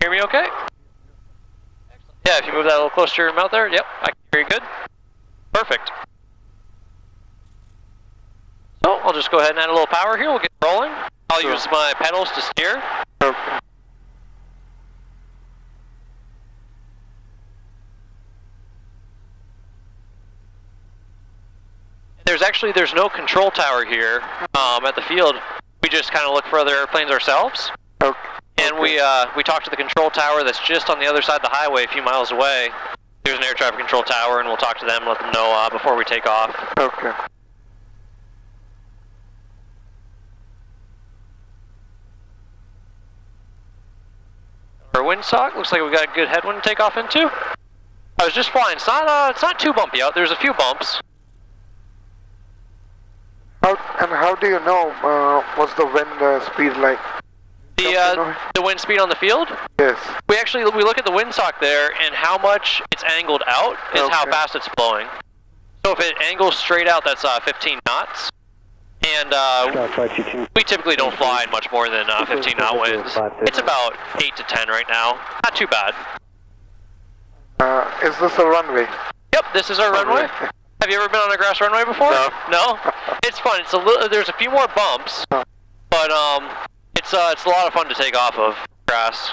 Hear me okay? Yeah, if you move that a little closer to your mouth there, yep, I can hear you good. Perfect. So I'll just go ahead and add a little power here, we'll get rolling. I'll use my pedals to steer. Okay. There's no control tower here at the field. We just kind of look for other airplanes ourselves. Okay. And we talk to the control tower that's just on the other side of the highway a few miles away. There's an air traffic control tower, and we'll talk to them and let them know before we take off. Okay. Our windsock, looks like we got a good headwind to take off into. I was just flying. It's not too bumpy out. There's a few bumps. How do you know what's the wind speed like? The wind speed on the field? Yes. We look at the windsock there, and how much it's angled out is how fast it's blowing. So if it angles straight out, that's 15 knots. And we typically don't fly much more than 15 knot winds. It's about 8 to 10 right now. Not too bad. Is this a runway? Yep, this is our runway. Have you ever been on a grass runway before? No. No? It's fun. There's a few more bumps, but it's a lot of fun to take off of grass.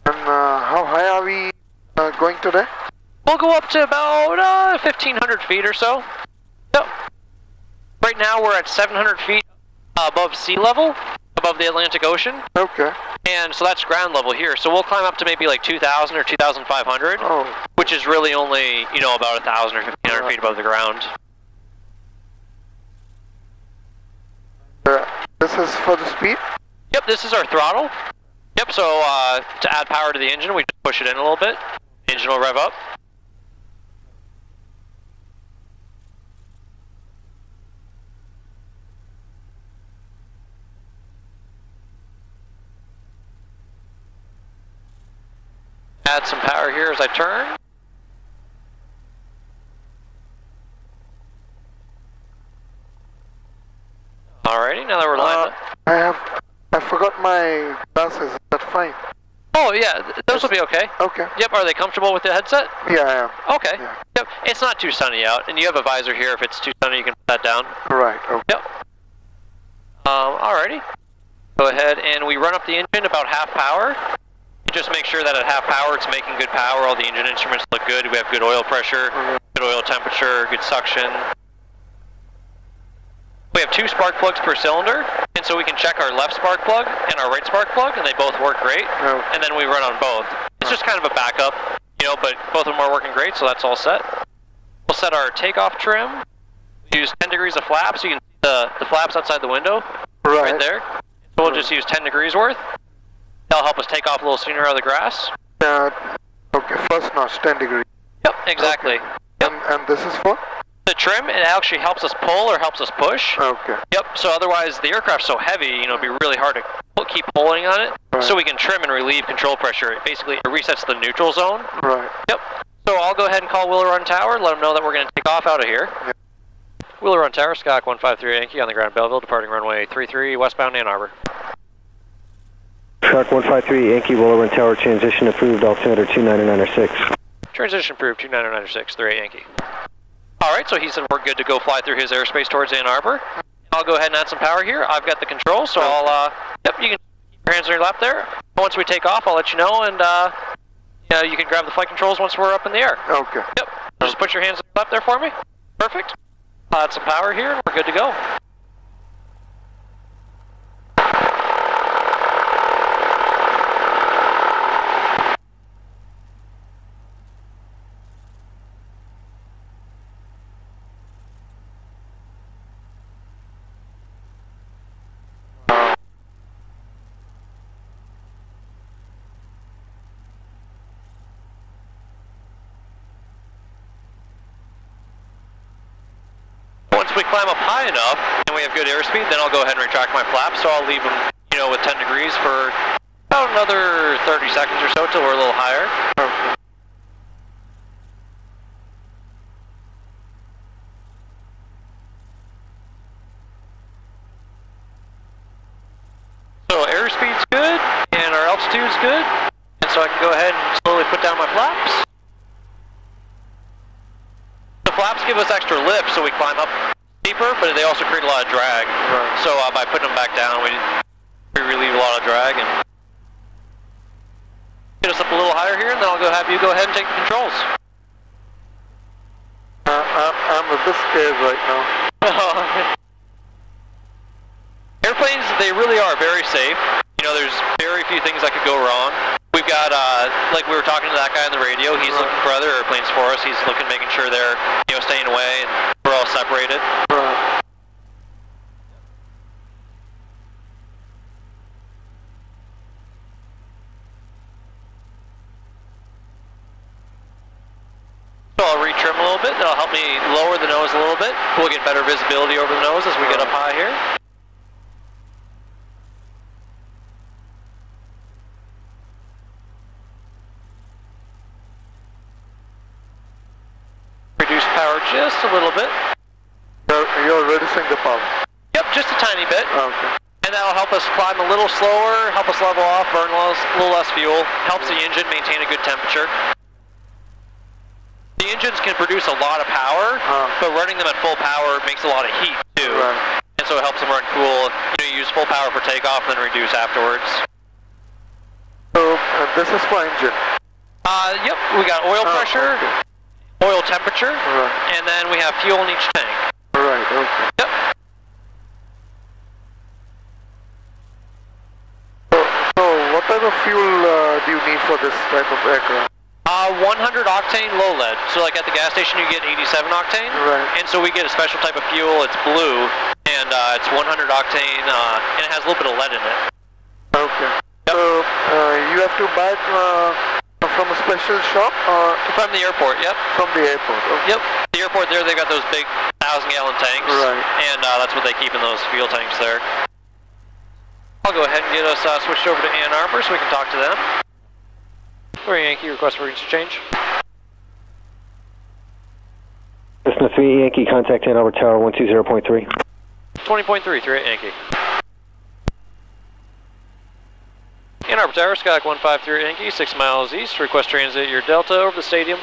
And how high are we going today? We'll go up to about 1,500 feet or so. Yep. Right now we're at 700 feet above sea level, above the Atlantic Ocean. Okay. And so that's ground level here. So we'll climb up to maybe like 2,000 or 2,500, which is really only, about 1,000 or 1,500 feet above the ground. This is for the speed? Yep, this is our throttle. Yep, so to add power to the engine, we just push it in a little bit. The engine will rev up. Add some power here as I turn. Alrighty, now that we're lined up. I forgot my glasses. Is that fine? Oh yeah, those will be okay. Okay. Yep, are they comfortable with the headset? Yeah, I am. Okay. Yeah. Yep, it's not too sunny out, and you have a visor here. If it's too sunny, you can put that down. Right, okay. Yep. Alrighty. Go ahead and we run up the engine about half power. Just make sure that at half power it's making good power. All the engine instruments look good. We have good oil pressure, good oil temperature, good suction. We have 2 spark plugs per cylinder, and so we can check our left spark plug and our right spark plug, and they both work great. And then we run on both. It's just kind of a backup, but both of them are working great, so that's all set. We'll set our takeoff trim. We use 10 degrees of flaps, so you can see the flaps outside the window right there. So we'll just use 10 degrees worth. That'll help us take off a little sooner out of the grass. Okay, first notch, 10 degrees. Yep, exactly. Okay. Yep. And this is for? The trim, it actually helps us pull or helps us push. Okay. Yep, so otherwise the aircraft's so heavy, it'd be really hard to keep pulling on it. Right. So we can trim and relieve control pressure. It basically resets the neutral zone. Right. Yep. So I'll go ahead and call Wheeler Run Tower, let them know that we're going to take off out of here. Yep. Wheeler Run Tower, Skywalk 153 Yankee on the ground Belleville, departing runway 33 westbound Ann Arbor. Shark 153 Yankee, Wheeler Run Tower, transition approved, altimeter 29906. Transition approved, 29906, 38 Yankee. Alright, so he said we're good to go fly through his airspace towards Ann Arbor. I'll go ahead and add some power here. I've got the controls, so I'll, yep, you can keep your hands on your lap there. Once we take off, I'll let you know, and you can grab the flight controls once we're up in the air. Okay. Yep, just put your hands on your lap there for me. Perfect. I'll add some power here, and we're good to go. Once we climb up high enough and we have good airspeed, then I'll go ahead and retract my flaps. So I'll leave them, with 10 degrees for about another 30 seconds or so till we're a little higher. airspeed's good, and our altitude's good, and so I can go ahead and slowly put down my flaps. The flaps give us extra lift so we climb up steeper, but they also create a lot of drag. Right. So by putting them back down, we relieve a lot of drag and get us up a little higher here, and then I'll have you go ahead and take the controls. I'm a bit scared right now. Airplanes, they really are very safe. You know, there's very few things that could go wrong. We've got, like we were talking to that guy on the radio, he's looking for other airplanes for us. He's looking, making sure they're, you know, staying away and we're all separated. Right. So I'll retrim a little bit, that'll help me lower the nose a little bit. We'll get better visibility over the nose as we get up high here. Reduce power just a little bit. You're reducing the power? Yep, just a tiny bit. Okay. And that'll help us climb a little slower, help us level off, burn a little less fuel, helps the engine maintain a good temperature. The engines can produce a lot of power, but running them at full power makes a lot of heat too. Right. And so it helps them run cool. You know, you use full power for takeoff, then reduce afterwards. So this is for engine? Yep, we got oil pressure, okay. oil temperature, Right. and then we have fuel in each tank. Right, okay. Yep. So what type of fuel do you need for this type of aircraft? 100 octane low lead. So like at the gas station you get 87 octane. Right. And so we get a special type of fuel, it's blue, and it's 100 octane, and it has a little bit of lead in it. Okay. Yep. So you have to buy it from a special shop or? From the airport, yep. From the airport, okay. Yep. The airport there, they've got those big 1,000-gallon tanks. Right. And that's what they keep in those fuel tanks there. I'll go ahead and get us switched over to Ann Arbor so we can talk to them. For Yankee, request for change. Cessna 3 Yankee, contact Ann Arbor Tower 120.3. 20.3, 38 Yankee. Ann Arbor Tower, Skyhawk 153 Yankee, 6 miles east. Request transit your Delta over the stadium.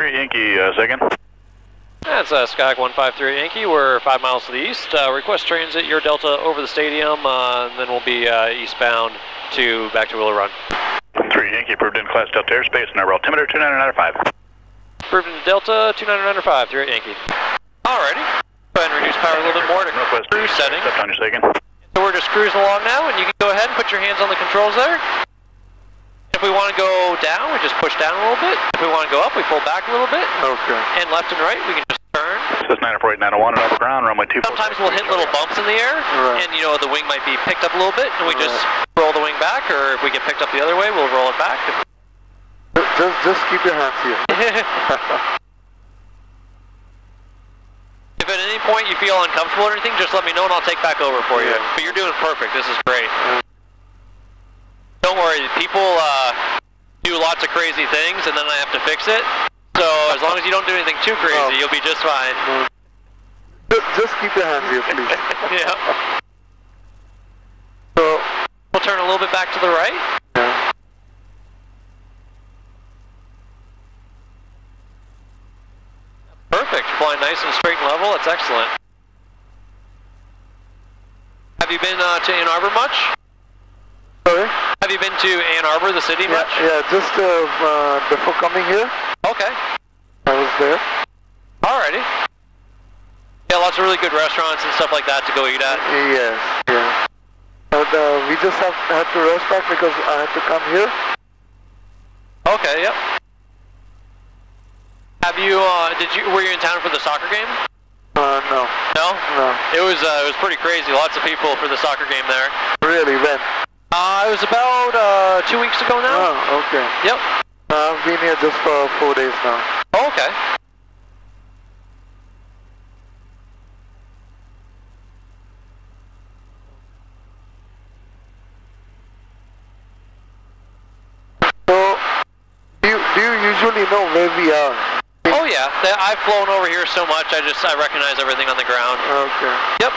Yankee, second. That's Skyhawk 153 Yankee. We're 5 miles to the east. Request transit your Delta over the stadium, and then we'll be eastbound back to Willow Run. 3 Yankee, approved in Class Delta airspace, and our altimeter 299.5. Approved in Delta 299.5, 38 Yankee. Alrighty. Go ahead and reduce power a little bit more to Northwest cruise setting. Step on your second. So we're just cruising along now, and you can go ahead and put your hands on the controls there. If we want to go down, we just push down a little bit. If we want to go up, we pull back a little bit. Okay. And left and right, we can just turn. This is 948-901 and over ground, runway 24. Sometimes we'll hit little bumps in the air, Right. and you know, the wing might be picked up a little bit, and we just roll the wing back, or if we get picked up the other way, we'll roll it back. Just keep your hands here. If at any point you feel uncomfortable or anything, just let me know and I'll take back over for you. Yeah. But you're doing perfect. This is great. Don't worry. People do lots of crazy things and then I have to fix it. So as long as you don't do anything too crazy, you'll be just fine. Just keep your hands here, please. Yeah. So We'll turn a little bit back to the right. yeah. Perfect. Flying nice and straight and level. That's excellent. Have you been to Ann Arbor much? Sorry? Have you been to Ann Arbor, the city, much? Yeah, just before coming here, Okay. I was there. Alrighty. Yeah, lots of really good restaurants and stuff like that to go eat at. Yes, yeah. But we just had to rush back because I had to come here. Okay, yep. Have you, were you in town for the soccer game? No. No? No. It was pretty crazy. Lots of people for the soccer game there. Really, when? It was about 2 weeks ago now. Oh, okay. Yep. I've been here just for 4 days now. Oh, okay. So, do you usually know where we are? Oh yeah, I've flown over here so much, I recognize everything on the ground. Okay. Yep.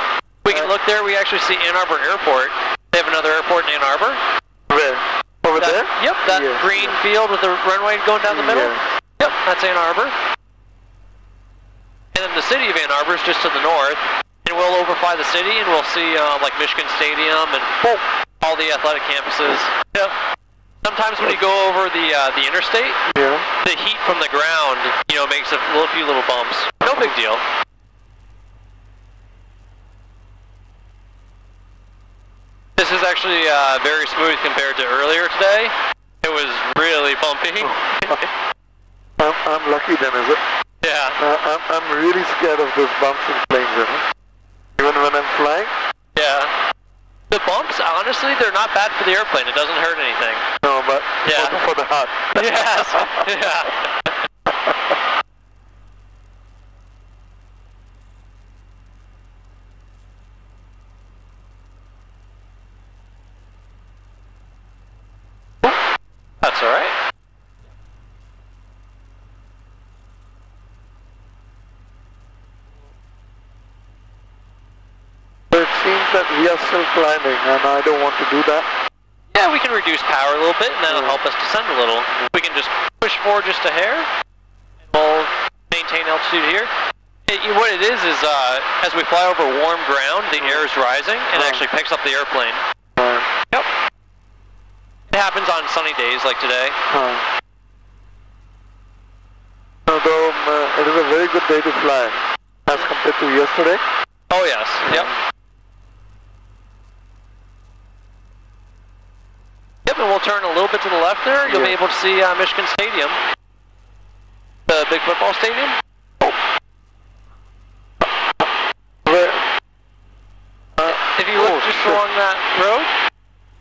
We can look there. We actually see Ann Arbor Airport. They have another airport in Ann Arbor. Where? Over there? Yep, that green field with the runway going down the middle. Yep, that's Ann Arbor. And then the city of Ann Arbor is just to the north. And we'll overfly the city and we'll see like Michigan Stadium and all the athletic campuses. Yep. Sometimes when you go over the interstate, the heat from the ground, makes a few little bumps. No big deal. This is actually very smooth compared to earlier today. It was really bumpy. I'm lucky then, is it? Yeah. I'm really scared of those bumps in planes, even when I'm flying. Yeah. The bumps, honestly, they're not bad for the airplane. It doesn't hurt anything. No, but for the heart. Yes. Yeah. That's all right. It seems that we are still climbing, and I don't want to do that. Yeah, we can reduce power a little bit, and that'll help us descend a little. We can just push forward just a hair, and we'll maintain altitude here. What it is as we fly over warm ground, the air is rising, and actually picks up the airplane. Yep. It happens on sunny days like today. Although it is a very good day to fly, as compared to yesterday. Oh yes, yep. Yep, and we'll turn a little bit to the left there. You'll be able to see Michigan Stadium, the big football stadium. If you look just along that road,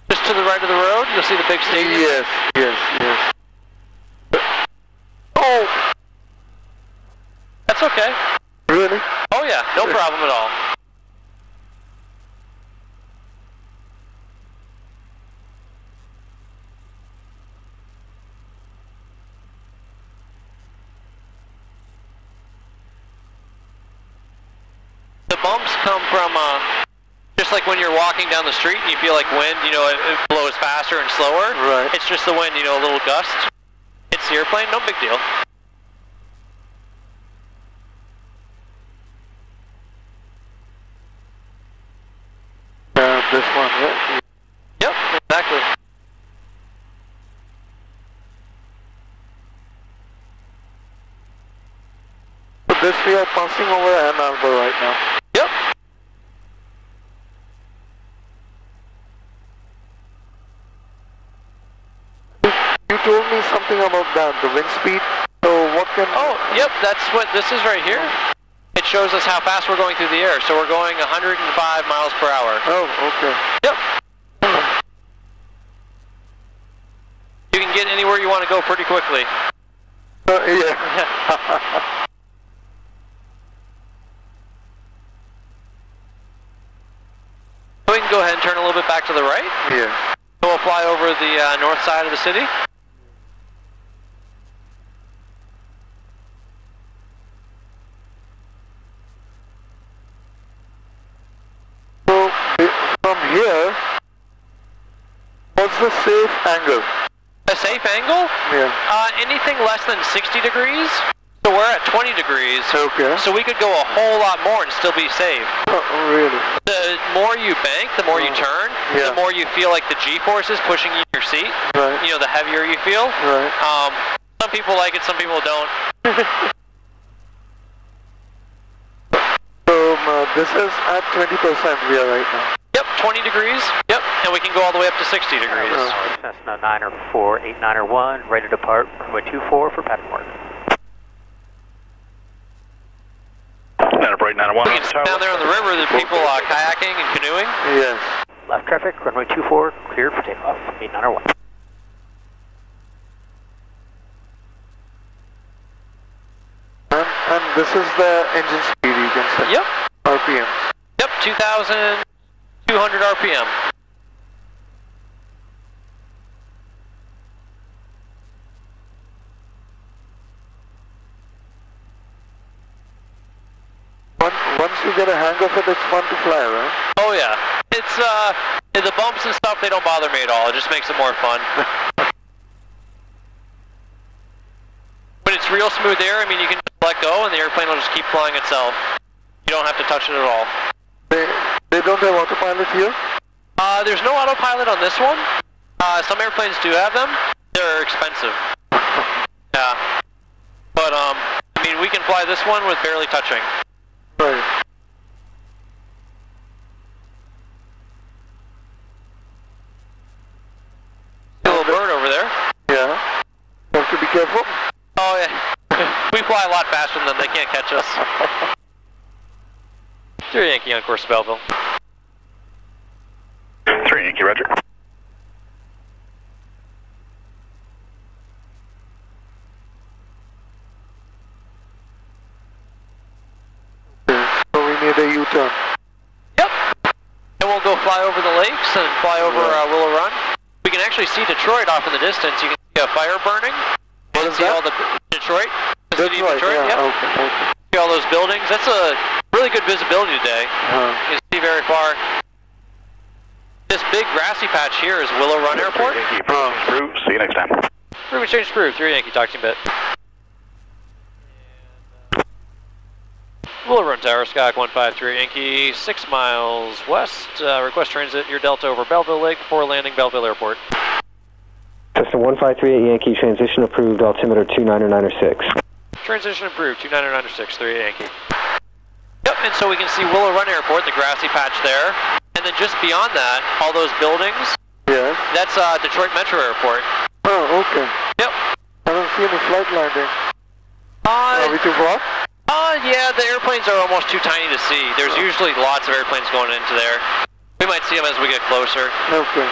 just to the right of the road, you'll see the big stadium. Yes. Oh! That's okay. Really? Oh yeah, no problem at all. The bumps come from just like when you're walking down the street and you feel like wind, it blows faster and slower. Right. It's just the wind, a little gust. It's the airplane, no big deal. This one, right? Yep, exactly. So this we are passing over Ann Arbor right now. Yep. You told me something about that, the wind speed. So what can... Oh, yep, that's what this is right here. It shows us how fast we're going through the air. So we're going 105 miles per hour. Oh, okay. Yep. You can get anywhere you want to go pretty quickly. Yeah. We can go ahead and turn a little bit back to the right. Yeah. We'll fly over the north side of the city. So from here, what's the safe angle? A safe angle? Yeah. Anything less than 60 degrees. So we're at 20 degrees. Okay. So we could go a whole lot more and still be safe. Oh, really? The more you bank, the more you turn, Yeah. the more you feel like the G-force is pushing you in your seat. Right. The heavier you feel. Right. Some people like it, some people don't. So this is at 20% we are right now. Yep, 20 degrees. Yep, and we can go all the way up to 60 degrees. Cessna 904-8901, ready to depart, runway 24 for pattern work. Right 901. We can sit down there on the river, the people kayaking and canoeing. Yes. Left traffic, runway 24, cleared for takeoff, 8901. And this is the engine speed you can set. Yep. RPM. Yep, 2,200 RPM. once you get a hang of it, it's fun to fly, right? Oh yeah, it's the bumps and stuff, they don't bother me at all. It just makes it more fun. When it's real smooth air, I mean, you can just let go and the airplane will just keep flying itself. You don't have to touch it at all. They don't have autopilot here? There's no autopilot on this one. Some airplanes do have them. They're expensive. Yeah. But, I mean, we can fly this one with barely touching. Right. See a little bird over there. Yeah. You have to be careful. Oh, yeah. We fly a lot faster than them. They can't catch us. 3 Yankee on course to Belleville. 3 Yankee, roger. So we need a U-turn. Yep. And we'll go fly over the lakes and fly over Willow Run. We can actually see Detroit off in the distance. You can see a fire burning. What is see that? all the Detroit. The city of Detroit, Detroit. yeah. Yep. Okay. See all those buildings. That's a really good visibility today. You can see very far. This big grassy patch here is Willow Run Airport. 3 Yankee, approved. See you next time. Freeway change approved. 3 Yankee, talk to you in a bit. Willow Run Tower, Skyhawk 153 Yankee, 6 miles west. Request transit your Delta over Belleville Lake before landing Belleville Airport. Cessna 1538 Yankee, transition approved, altimeter 29906. Transition approved, 29906, 3 Yankee. Yep, and so we can see Willow Run Airport, the grassy patch there. And then just beyond that, all those buildings, Yes. that's Detroit Metro Airport. Oh, okay. Yep. I don't see any flight landing. Are we too far? Yeah, the airplanes are almost too tiny to see. There's usually lots of airplanes going into there. We might see them as we get closer. Okay.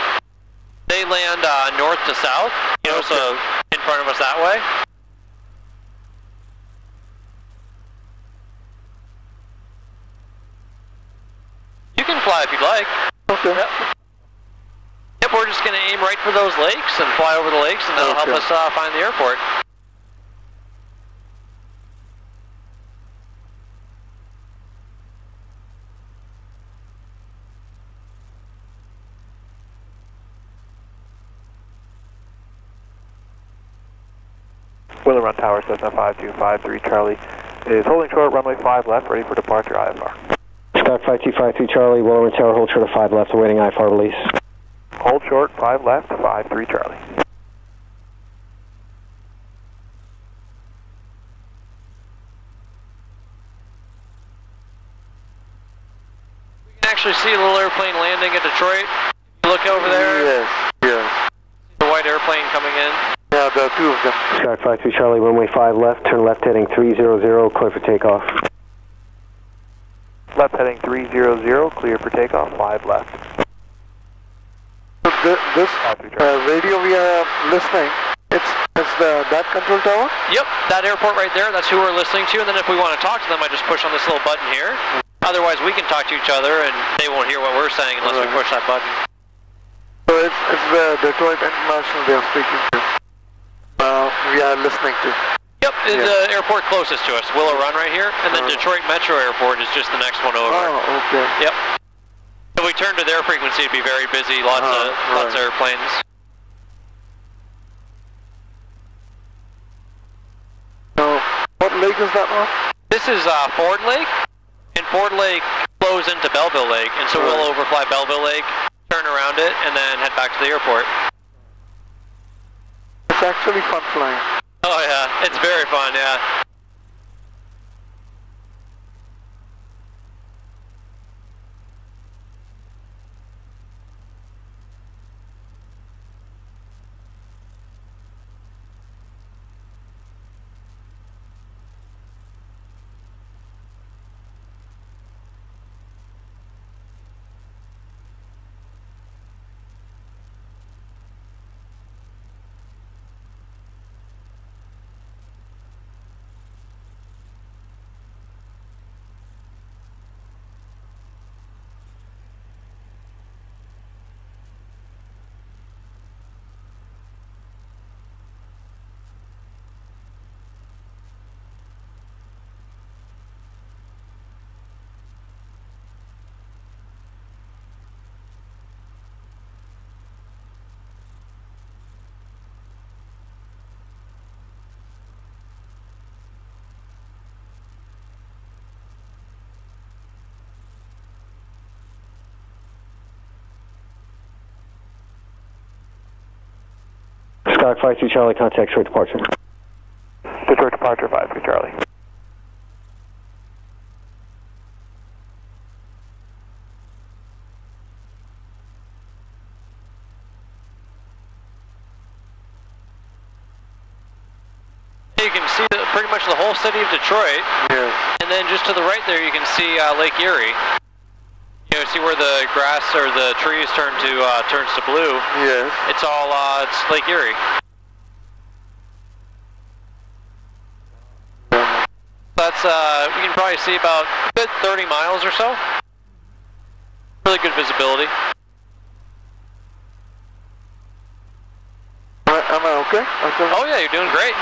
They land north to south, you know, so in front of us that way. You can fly if you'd like. Okay. Yep, we're just going to aim right for those lakes and fly over the lakes, and that'll help us find the airport. Willow Run Tower, Cessna 5253 Charlie is holding short, runway 5 left, ready for departure, IFR. Skyhawk 5253 Charlie, Willow Run Tower, hold short of 5 left, awaiting IFR release. Hold short, 5 left, 53 Charlie. We can actually see a little airplane landing at Detroit. Look over there. Yes, yes. The white airplane coming in. Yeah, there are 2 of them. Skyhawk 53 Charlie, runway 5 left, turn left heading 300, clear for takeoff. Left heading 300, clear for takeoff, 5 left. So this radio we are listening, it's that control tower? Yep, that airport right there, that's who we're listening to, and then if we want to talk to them, I just push on this little button here. Otherwise, we can talk to each other, and they won't hear what we're saying unless we push that button. So it's the Detroit International they are speaking to. We are listening to. Yep, the airport closest to us, Willow Run right here, and then Detroit Metro Airport is just the next one over. Oh, okay. Yep. If we turn to their frequency, it'd be very busy, lots of airplanes. So, what lake is that one? This is Ford Lake, and Ford Lake flows into Belleville Lake, and so we'll overfly Belleville Lake, turn around it, and then head back to the airport. It's actually fun flying. Oh yeah, it's very fun, yeah. Skyhawk 5-2 Charlie, contact short departure. Detroit departure 5-3 Charlie. You can see pretty much the whole city of Detroit. Yes. And then just to the right there, you can see Lake Erie. You know, see where the grass or the trees turns to blue. Yes. It's all it's Lake Erie. That's we can probably see about a good 30 miles or so. Really good visibility. Am I okay? Oh yeah, you're doing great.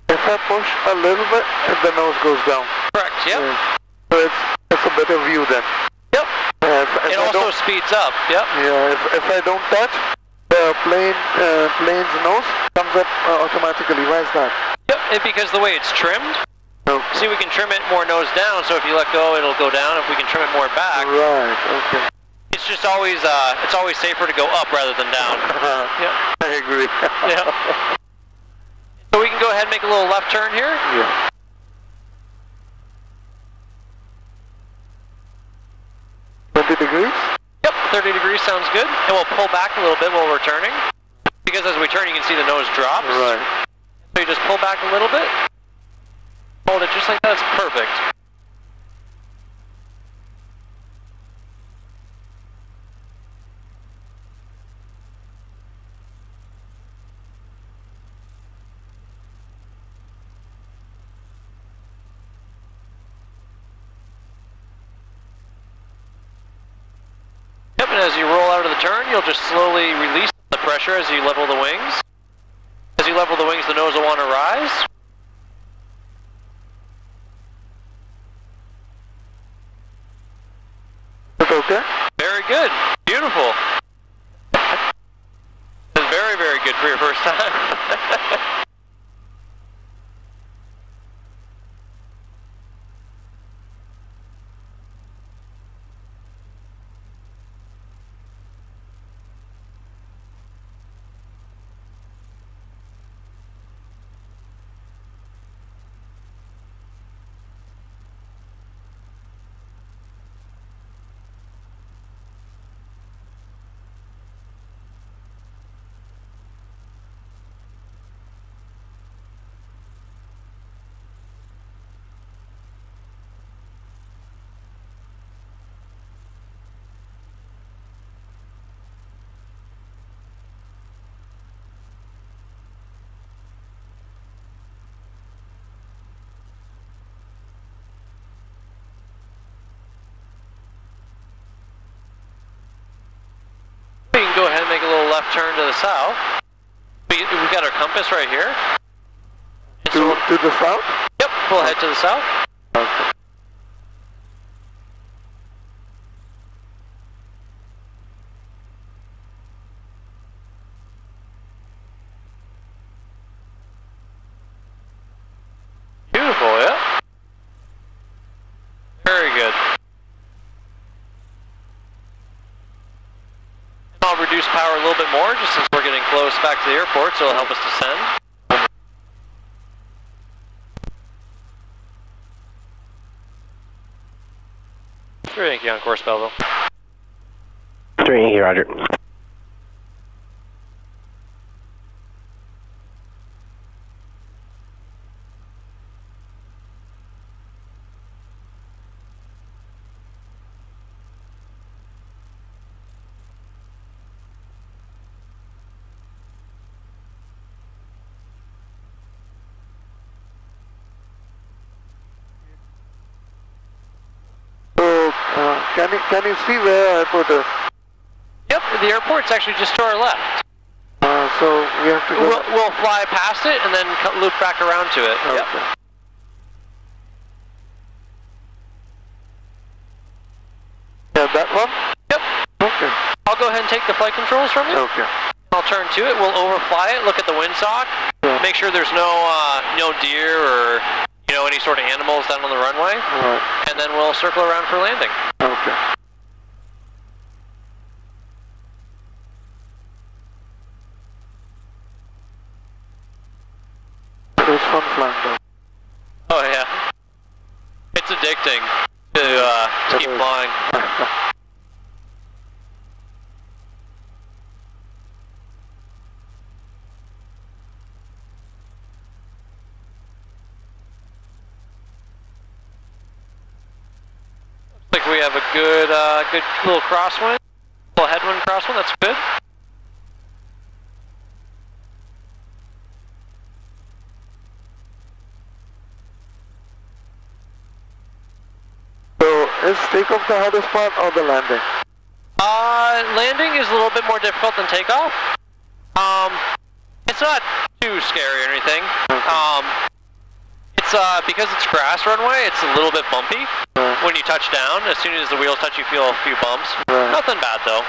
If I push a little bit, the nose goes down. Correct. Yep. Yeah. So it's a better view then. Yep. If it I also speeds up. Yep. Yeah. If I don't touch, the plane's nose comes up automatically. Why is that? Yep. And because the way it's trimmed. Okay. See, we can trim it more nose down. So if you let go, it'll go down. If we can trim it more back. Right. Okay. It's just always safer to go up rather than down. Yep. I agree. Yeah. So we can go ahead and make a little left turn here. Yeah. Degrees? Yep, 30 degrees sounds good. And we'll pull back a little bit while we're turning. Because as we turn, you can see the nose drops. Right. So you just pull back a little bit. Hold it just like that. It's perfect. Yep, and as you roll out of the turn, you'll just slowly release the pressure as you level the wings. As you level the wings, the nose will want to rise. Okay. Very good. Beautiful. That's very, very good for your first time. We can go ahead and make a little left turn to the south. We've got our compass right here. To the south? Yep, we'll head to the south. Okay. Beautiful, yeah. Very good. I'll reduce power a little bit more just since we're getting close back to the airport, so it'll help us descend. 3 Yankee on course, Belleville. 3 Yankee, roger. Can you see where airport is? Yep, the airport's actually just to our left. so we have to go... We'll fly past it and then loop back around to it. Okay. Yep. Yeah, that one? Yep. Okay. I'll go ahead and take the flight controls from you. Okay. I'll turn to it. We'll overfly it. Look at the windsock. Yeah. Make sure there's no deer or any sort of animals down on the runway. Alright. And then we'll circle around for landing. Okay. It was fun flying though. Oh yeah. It's addicting to keep flying. Looks like we have a good little crosswind, little headwind crosswind. That's good. So, is takeoff the hardest part or the landing? Landing is a little bit more difficult than takeoff. It's not too scary or anything. It's because it's grass runway, it's a little bit bumpy. When you touch down, as soon as the wheels touch, you feel a few bumps. Nothing bad though.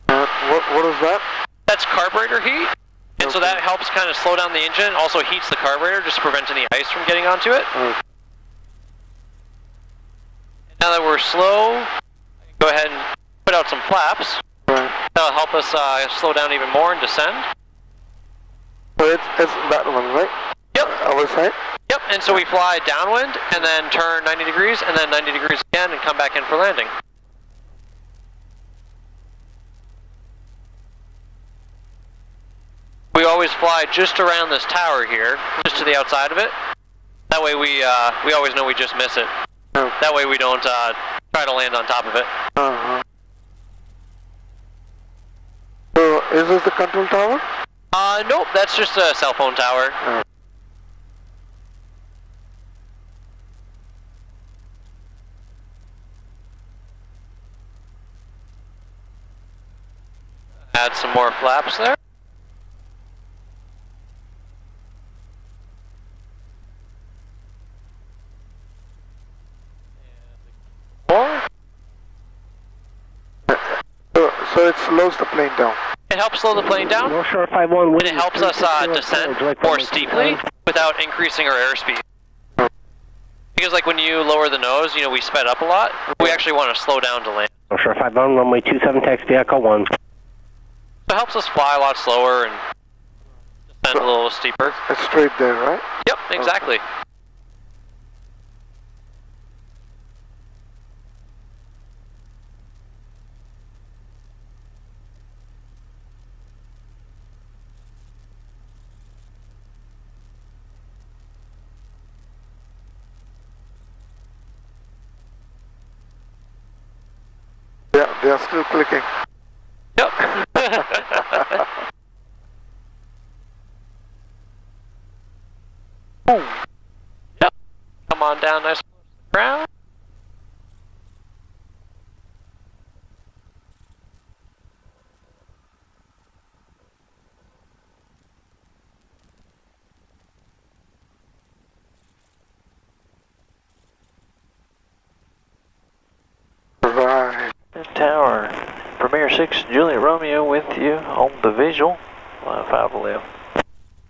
What is that? That's carburetor heat. And so that helps kind of slow down the engine, also heats the carburetor just to prevent any ice from getting onto it. Now that we're slow, go ahead and put out some flaps. That'll help us slow down even more and descend. So it's that one, right? Yep. Our side? Yep, and so we fly downwind and then turn 90 degrees and then 90 degrees again and come back in for landing. We always fly just around this tower here, just to the outside of it. That way we always know we just miss it. That way we don't try to land on top of it. So is this the control tower? Nope, that's just a cell phone tower. Add some more flaps there. So it slows the plane down. It helps slow the plane down, North Shore 51, and it helps us descend more steeply without increasing our airspeed. Because like when you lower the nose, we sped up a lot. We actually want to slow down to land. North Shore 51, runway 27, taxi echo 1. So it helps us fly a lot slower and descend a little steeper. It's straight there, right? Yep, exactly. Yeah, they are still clicking. Yep. Yep. Come on down nice and close to the ground. Right. Tower, Premier 6 Juliet Romeo with you on the visual, 5 left.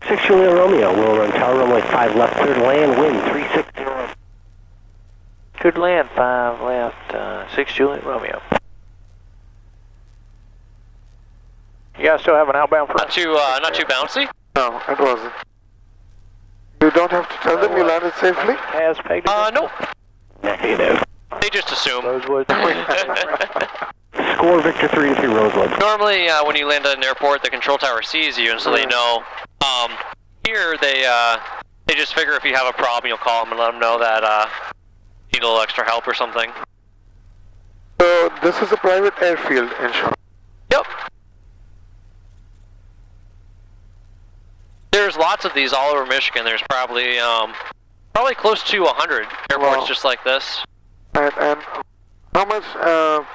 6 Juliet Romeo, we'll run tower runway 5 left, clear to land, wind 360. Good land, 5 left, 6 Juliet Romeo. You guys still have an outbound for Not too bouncy. No, it wasn't. You don't have to tell them you landed safely? Has pegged it? Nope. Negative. They just assume. Rosewood. Score Victor 3-3 Rosewood. Normally, when you land at an airport, the control tower sees you, and so they know. Here, they just figure if you have a problem, you'll call them and let them know that you need a little extra help or something. So this is a private airfield in short. Yep. There's lots of these all over Michigan. There's probably close to 100 airports just like this. And How much of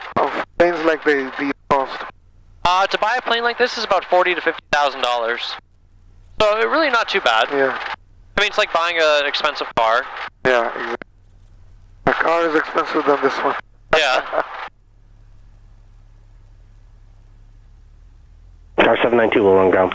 planes like these cost? To buy a plane like this is about $40,000 to $50,000. So it really not too bad. Yeah. I mean, it's like buying an expensive car. Yeah, exactly. A car is expensive than this one. Yeah. Car 792 will run ground.